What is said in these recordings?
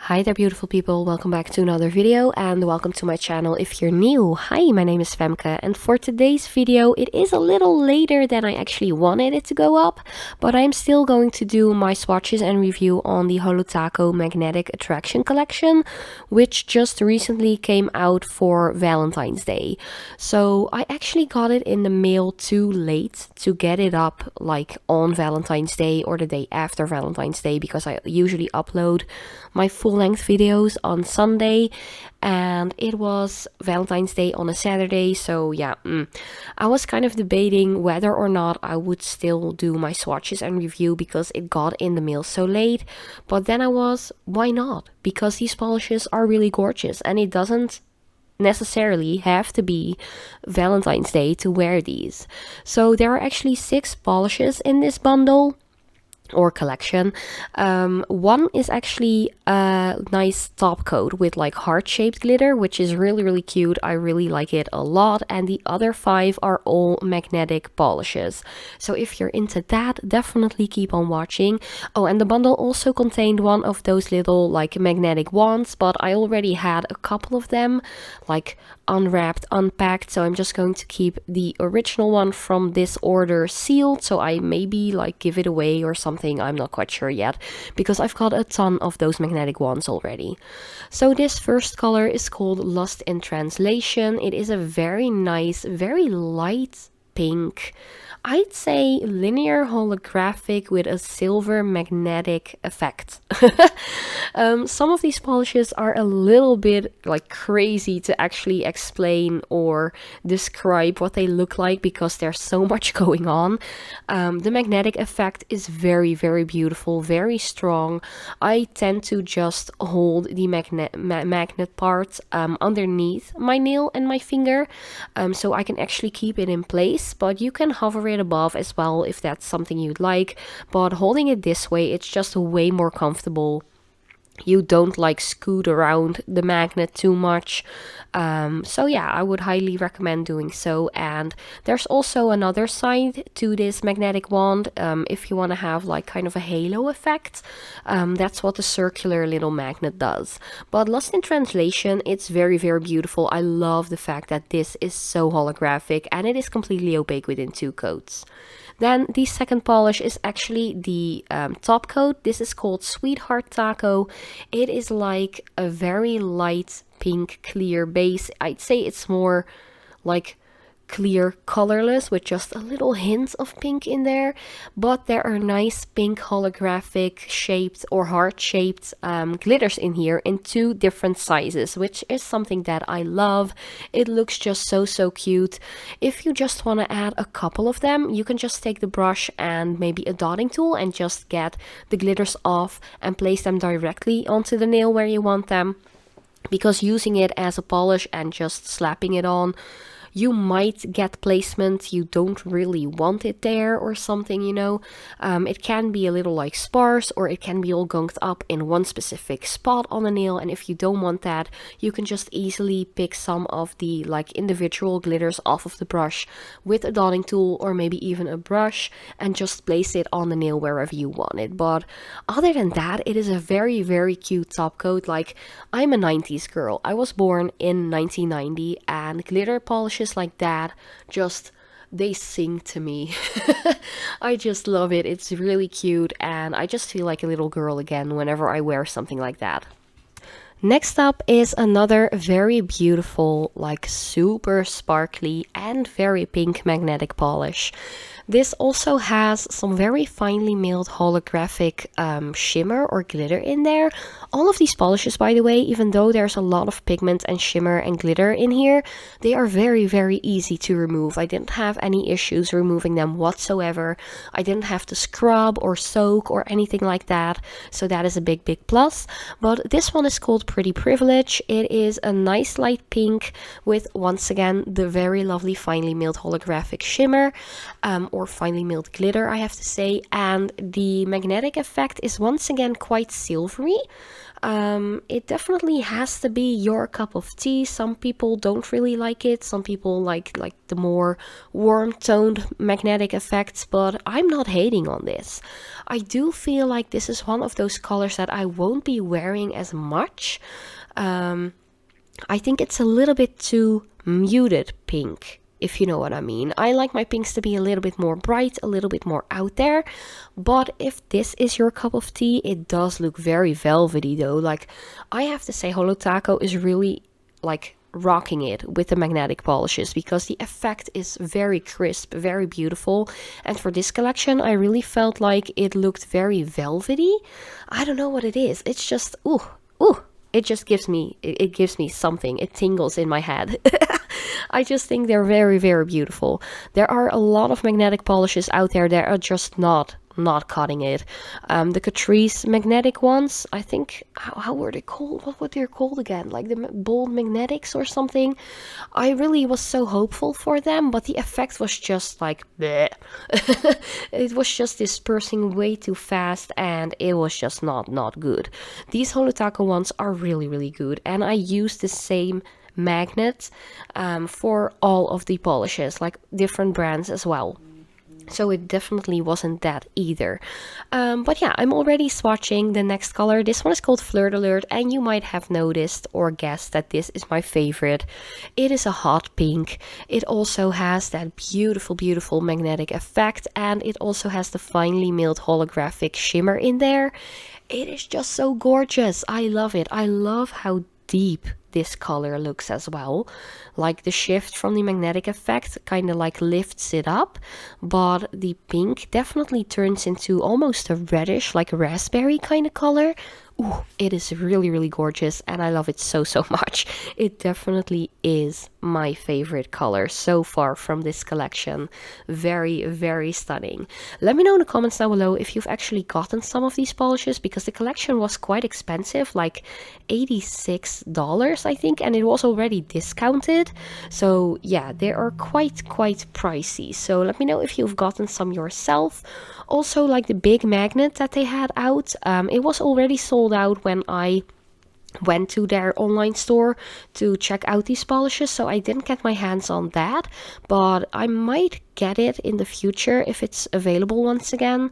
Hi there beautiful people, welcome back to another video and welcome to my channel if you're new. Hi, my name is Femke and for today's video it is a little later than I actually wanted it to go up, but I'm still going to do my swatches and review on the Holo Magnetic Attraction collection, which just recently came out for Valentine's Day. So I actually got it in the mail too late to get it up like on Valentine's Day or the day after Valentine's Day, because I usually upload my full-length videos on Sunday and it was Valentine's Day on a Saturday, so yeah, I was kind of debating whether or not I would still do my swatches and review because it got in the mail so late, but then why not? Because these polishes are really gorgeous and it doesn't necessarily have to be Valentine's Day to wear these. So there are actually 6 polishes in this bundle or collection. One is actually a nice top coat with like heart-shaped glitter, which is really cute. I really like it a lot. And the other 5 are all magnetic polishes, so if you're into that, definitely keep on watching. Oh, and the bundle also contained one of those little like magnetic wands, but I already had a couple of them like unwrapped, unpacked, so I'm just going to keep the original one from this order sealed, so I maybe like give it away or something. I'm not quite sure yet because I've got a ton of those magnetic wands already. So this first color is called Lost in Translation. It is a very nice, very light pink, I'd say linear holographic with a silver magnetic effect. Some of these polishes are a little bit like crazy to actually explain or describe what they look like because there's so much going on. The magnetic effect is very beautiful, very strong. I tend to just hold the magnet part underneath my nail and my finger, so I can actually keep it in place, but you can hover it above as well if that's something you'd like, but holding it this way, it's just way more comfortable. You don't like scoot around the magnet too much. So yeah, I would highly recommend doing so. And there's also another side to this magnetic wand, if you want to have like kind of a halo effect. That's what the circular little magnet does. But Lost in Translation, it's very beautiful. I love the fact that this is so holographic and it is completely opaque within 2 coats. Then the second polish is actually the top coat. This is called Sweetheart Taco. It is like a very light pink clear base. I'd say it's more like clear colorless with just a little hint of pink in there, but there are nice pink holographic shaped or heart shaped glitters in here in 2 different sizes, which is something that I love. It looks just so cute. If you just want to add a couple of them, you can just take the brush and maybe a dotting tool and just get the glitters off and place them directly onto the nail where you want them, because using it as a polish and just slapping it on, you might get placement you don't really want it there or something, you know. It can be a little like sparse, or it can be all gunked up in one specific spot on the nail, and if you don't want that, you can just easily pick some of the like individual glitters off of the brush with a dotting tool or maybe even a brush and just place it on the nail wherever you want it. But other than that, it is a very cute top coat. Like, I'm a 90s girl. I was born in 1990 and glitter polishes like that, just they sing to me. I just love it. It's really cute and I just feel like a little girl again whenever I wear something like that. Next up is another very beautiful, like super sparkly and very pink magnetic polish. This also has some very finely milled holographic shimmer or glitter in there. All of these polishes, by the way, even though there's a lot of pigment and shimmer and glitter in here, they are very easy to remove. I didn't have any issues removing them whatsoever. I didn't have to scrub or soak or anything like that, so that is a big plus. But this one is called Pretty Privilege. It is a nice light pink with, once again, the very lovely finely milled holographic shimmer. or finely milled glitter, I have to say. And the magnetic effect is once again quite silvery. It definitely has to be your cup of tea. Some people don't really like it. Some people like the more warm toned magnetic effects, but I'm not hating on this. I do feel like this is one of those colors that I won't be wearing as much. I think it's a little bit too muted pink, if you know what I mean. I like my pinks to be a little bit more bright, a little bit more out there. But if this is your cup of tea, it does look very velvety though. Like, I have to say, Holo Taco is really like rocking it with the magnetic polishes, because the effect is very crisp, very beautiful. And for this collection, I really felt like it looked very velvety. I don't know what it is. It's just, ooh. It just gives me, it gives me something. It tingles in my head. I just think they're very, very beautiful. There are a lot of magnetic polishes out there that are just not cutting it. The Catrice magnetic ones, I think, how were they called? What were they called again? Like the bold magnetics or something. I really was so hopeful for them, but the effect was just like bleh. It was just dispersing way too fast, and it was just not good. These Holo Taco ones are really, really good, and I use the same magnet for all of the polishes, like different brands as well. So it definitely wasn't that either. But yeah, I'm already swatching the next color. This one is called Flirt Alert, and you might have noticed or guessed that this is my favorite. It is a hot pink. It also has that beautiful, beautiful magnetic effect, and it also has the finely milled holographic shimmer in there. It is just so gorgeous. I love it. I love how deep this color looks as well. Like the shift from the magnetic effect kind of like lifts it up, but the pink definitely turns into almost a reddish, like a raspberry kind of color. Ooh, it is really, really gorgeous, and I love it so much. It definitely is my favorite color so far from this collection. Very, very stunning. Let me know in the comments down below if you've actually gotten some of these polishes, because the collection was quite expensive, like $86 I think, and it was already discounted. So yeah, they are quite pricey. So let me know if you've gotten some yourself. Also, like the big magnet that they had out, it was already sold out when I went to their online store to check out these polishes, so I didn't get my hands on that, but I might get it in the future if it's available once again,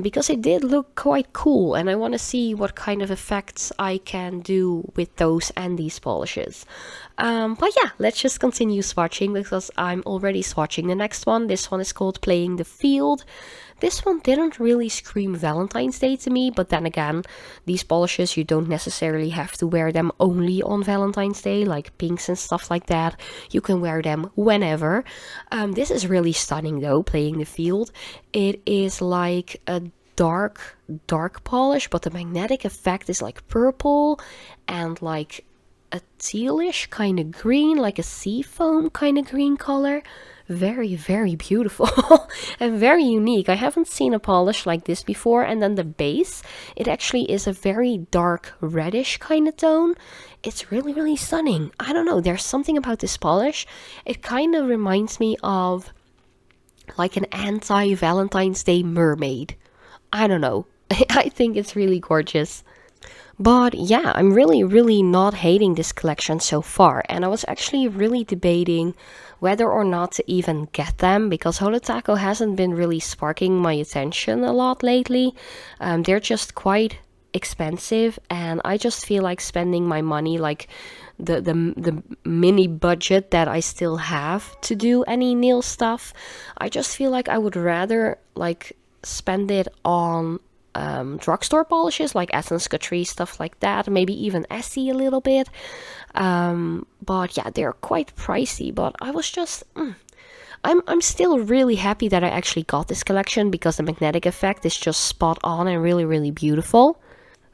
because it did look quite cool, and I want to see what kind of effects I can do with those and these polishes. But yeah, let's just continue swatching, because I'm already swatching the next one. This one is called Playing the Field. This one didn't really scream Valentine's Day to me, but then again, these polishes, you don't necessarily have to wear them only on Valentine's Day, like pinks and stuff like that. You can wear them whenever. This is really stunning though, Playing the Field. It is like a dark polish, but the magnetic effect is like purple and like a tealish kind of green, like a sea foam kind of green color. Very, very beautiful and very unique. I haven't seen a polish like this before. And then the base, it actually is a very dark reddish kind of tone. It's really, really stunning. I don't know, there's something about this polish. It kind of reminds me of like an anti-Valentine's Day mermaid. I don't know. I think it's really gorgeous. But yeah, I'm really not hating this collection so far, and I was actually really debating whether or not to even get them, because Holo Taco hasn't been really sparking my attention a lot lately. They're just quite expensive, and I just feel like spending my money, like the mini budget that I still have to do any nail stuff. I just feel like I would rather like spend it on drugstore polishes like Essence, Catrice, stuff like that, maybe even Essie a little bit, but yeah, they're quite pricey. But I was just I'm still really happy that I actually got this collection, because the magnetic effect is just spot on and really beautiful.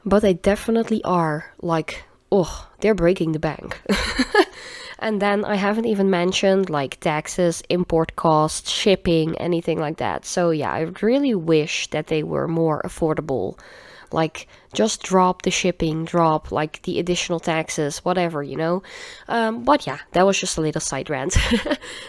But they definitely are like, oh, they're breaking the bank. And then I haven't even mentioned like taxes, import costs, shipping, anything like that. So yeah, I really wish that they were more affordable. like just drop the shipping, drop like the additional taxes, whatever, you know. But yeah, that was just a little side rant.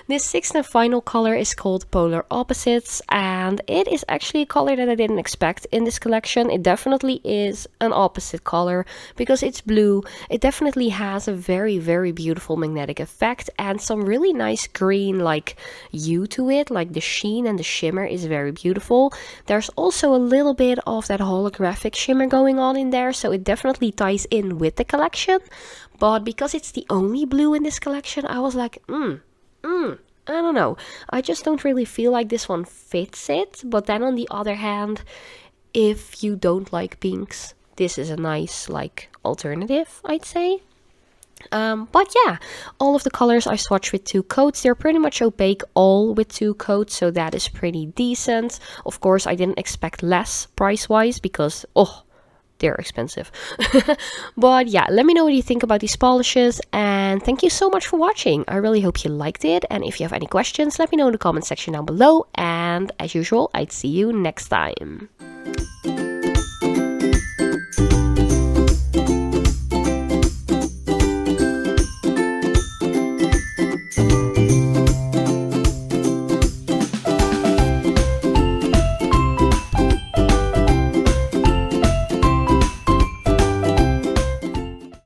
This sixth and final color is called Polar Opposites, and it is actually a color that I didn't expect in this collection. It definitely is an opposite color because it's blue. It definitely has a very, very beautiful magnetic effect and some really nice green like hue to it. Like the sheen and the shimmer is very beautiful. There's also a little bit of that holographic shimmer going on in there, so it definitely ties in with the collection. But because it's the only blue in this collection, I was like, I don't know. I just don't really feel like this one fits it. But then on the other hand, if you don't like pinks, this is a nice like alternative, I'd say. But yeah, all of the colors I swatched with 2 coats. They're pretty much opaque all with 2 coats, so that is pretty decent. Of course, I didn't expect less price-wise because, they're expensive. But yeah, let me know what you think about these polishes, and thank you so much for watching. I really hope you liked it, and if you have any questions, let me know in the comment section down below, and as usual, I'd see you next time.